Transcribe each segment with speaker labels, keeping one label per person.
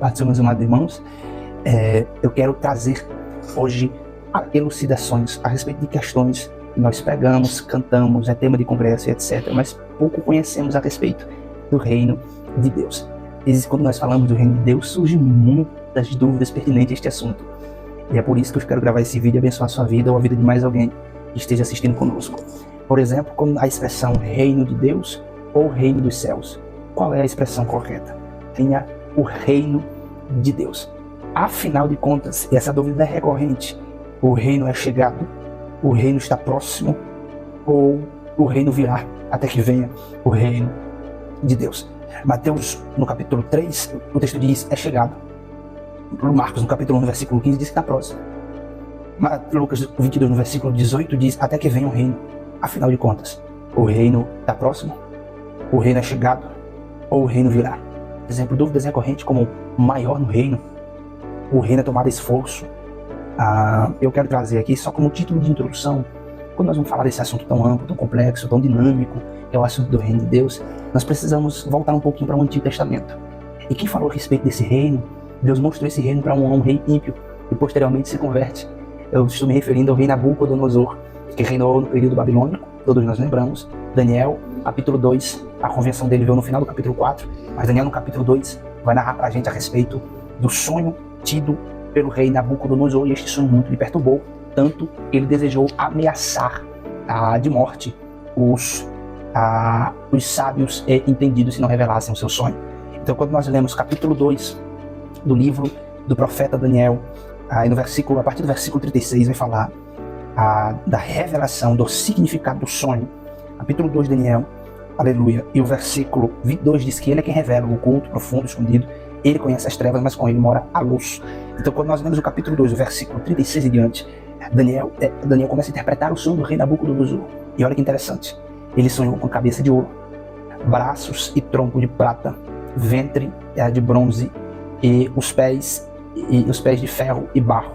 Speaker 1: Paz do Senhor, meus amados irmãos. Eu quero trazer hoje elucidações a respeito de questões que nós pregamos, cantamos, é tema de congresso, etc. Mas pouco conhecemos a respeito do reino de Deus. E quando nós falamos do reino de Deus, surgem muitas dúvidas pertinentes a este assunto. E é por isso que eu quero gravar esse vídeo e abençoar a sua vida ou a vida de mais alguém que esteja assistindo conosco. Por exemplo, com a expressão reino de Deus ou reino dos céus. Qual é a expressão correta? Tenha o reino de Deus. Afinal de contas, essa dúvida é recorrente. O reino é chegado, o reino está próximo, ou o reino virá até que venha o reino de Deus. Mateus, no capítulo 3, o texto diz, é chegado. Marcos, no capítulo 1, no versículo 15, diz que está próximo. Lucas 22, no versículo 18, diz, até que venha o reino. Afinal de contas, o reino está próximo, o reino é chegado, ou o reino virá. Por exemplo, dúvidas recorrentes como maior no reino, o reino é tomado esforço. Eu quero trazer aqui só como título de introdução, quando nós vamos falar desse assunto tão amplo, tão complexo, tão dinâmico, que é o assunto do reino de Deus, nós precisamos voltar um pouquinho para o Antigo Testamento. E quem falou a respeito desse reino, Deus mostrou esse reino para um rei ímpio, e posteriormente se converte. Eu estou me referindo ao rei Nabucodonosor, que reinou no período babilônico, todos nós lembramos. Daniel, capítulo 2, a convenção dele veio no final do capítulo 4, mas Daniel no capítulo 2 vai narrar para a gente a respeito do sonho tido pelo rei Nabucodonosor, e este sonho muito lhe perturbou, tanto que ele desejou ameaçar de morte os sábios e entendidos se não revelassem o seu sonho. Então, quando nós lemos capítulo 2 do livro do profeta Daniel, a partir do versículo 36 vai falar da revelação, do significado do sonho. Capítulo 2 de Daniel, aleluia, e o versículo 22 diz que ele é quem revela o oculto, profundo, escondido. Ele conhece as trevas, mas com ele mora a luz. Então, quando nós lemos o capítulo 2, o versículo 36 e diante, Daniel começa a interpretar o sonho do rei Nabucodonosor. E olha que interessante, ele sonhou com cabeça de ouro, braços e tronco de prata, ventre de bronze e os pés de ferro e barro.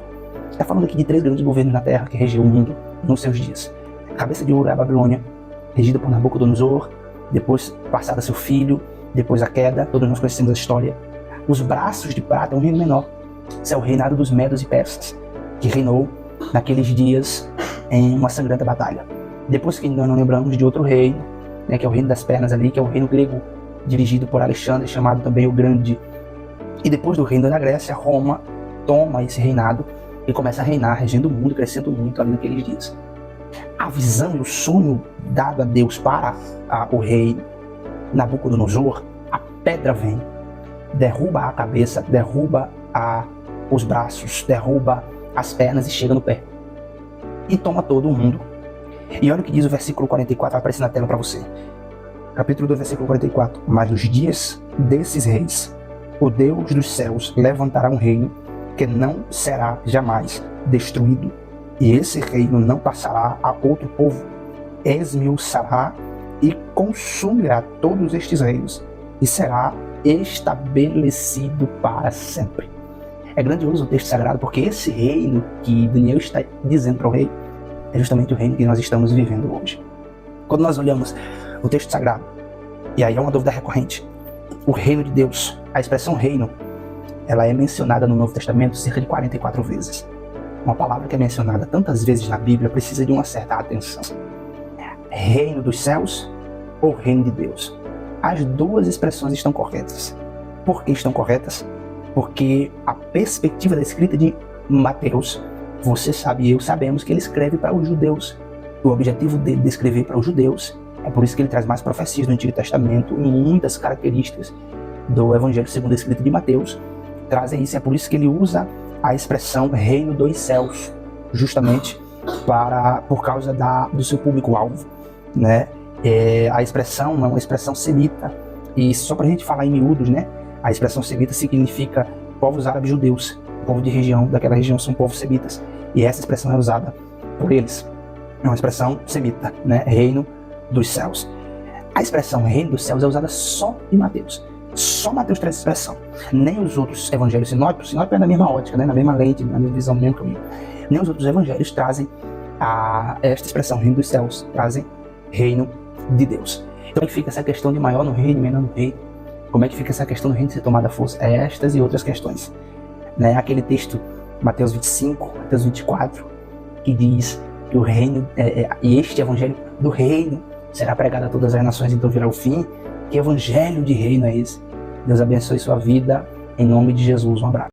Speaker 1: Está falando aqui de 3 grandes governos na terra que regiam o mundo nos seus dias. A cabeça de ouro é a Babilônia, regida por Nabucodonosor, depois passada seu filho, depois a queda, todos nós conhecemos a história. Os braços de prata é um reino menor. Isso é o reinado dos Medos e Persas, que reinou naqueles dias em uma sangrenta batalha. Depois que nós não lembramos de outro reino, que é o reino das pernas ali, que é o reino grego, dirigido por Alexandre, chamado também o Grande. E depois do reino da Grécia, Roma toma esse reinado e começa a reinar, regendo o mundo, crescendo muito ali naqueles dias. A visão e o sonho dado a Deus para o rei Nabucodonosor, a pedra vem, derruba a cabeça, derruba os braços, derruba as pernas e chega no pé. E toma todo o mundo. E olha o que diz o versículo 44, vai aparecer na tela para você. Capítulo 2, versículo 44. Mas nos dias desses reis, o Deus dos céus levantará um reino que não será jamais destruído. E esse reino não passará a outro povo. Esmiuçará e consumirá todos estes reinos e será estabelecido para sempre. É grandioso o texto sagrado, porque esse reino que Daniel está dizendo para o rei é justamente o reino que nós estamos vivendo hoje. Quando nós olhamos o texto sagrado, e aí é uma dúvida recorrente, o reino de Deus, a expressão reino, ela é mencionada no Novo Testamento cerca de 44 vezes. Uma palavra que é mencionada tantas vezes na Bíblia precisa de uma certa atenção. Reino dos céus ou reino de Deus? As duas expressões estão corretas. Por que estão corretas? Porque a perspectiva da escrita de Mateus, você sabe e eu sabemos que ele escreve para os judeus. O objetivo dele de escrever para os judeus, é por isso que ele traz mais profecias do Antigo Testamento, e muitas características do Evangelho segundo a escrita de Mateus trazem isso. É por isso que ele usa a expressão reino dos céus, justamente por causa do seu público-alvo, né? A expressão é uma expressão semita, e só para a gente falar em miúdos, né? A expressão semita significa povos árabes judeus, povo de região, daquela região são povos semitas, e essa expressão é usada por eles. É uma expressão semita, né? Reino dos céus. A expressão reino dos céus é usada só em Mateus. Só Mateus traz essa expressão. Nem os outros evangelhos sinóticos é na mesma ótica, né? Na mesma lente, na mesma visão, no mesmo caminho. Nem os outros evangelhos trazem esta expressão reino dos céus, trazem reino de Deus. Então aí fica essa questão de maior no reino, menor no reino. Como é que fica essa questão do reino ser tomado à força? Estas e outras questões. Né? Aquele texto, Mateus 25, Mateus 24, que diz que o reino, e este evangelho do reino será pregado a todas as nações, então virá o fim. Que evangelho de reino é esse? Deus abençoe sua vida, em nome de Jesus. Um abraço.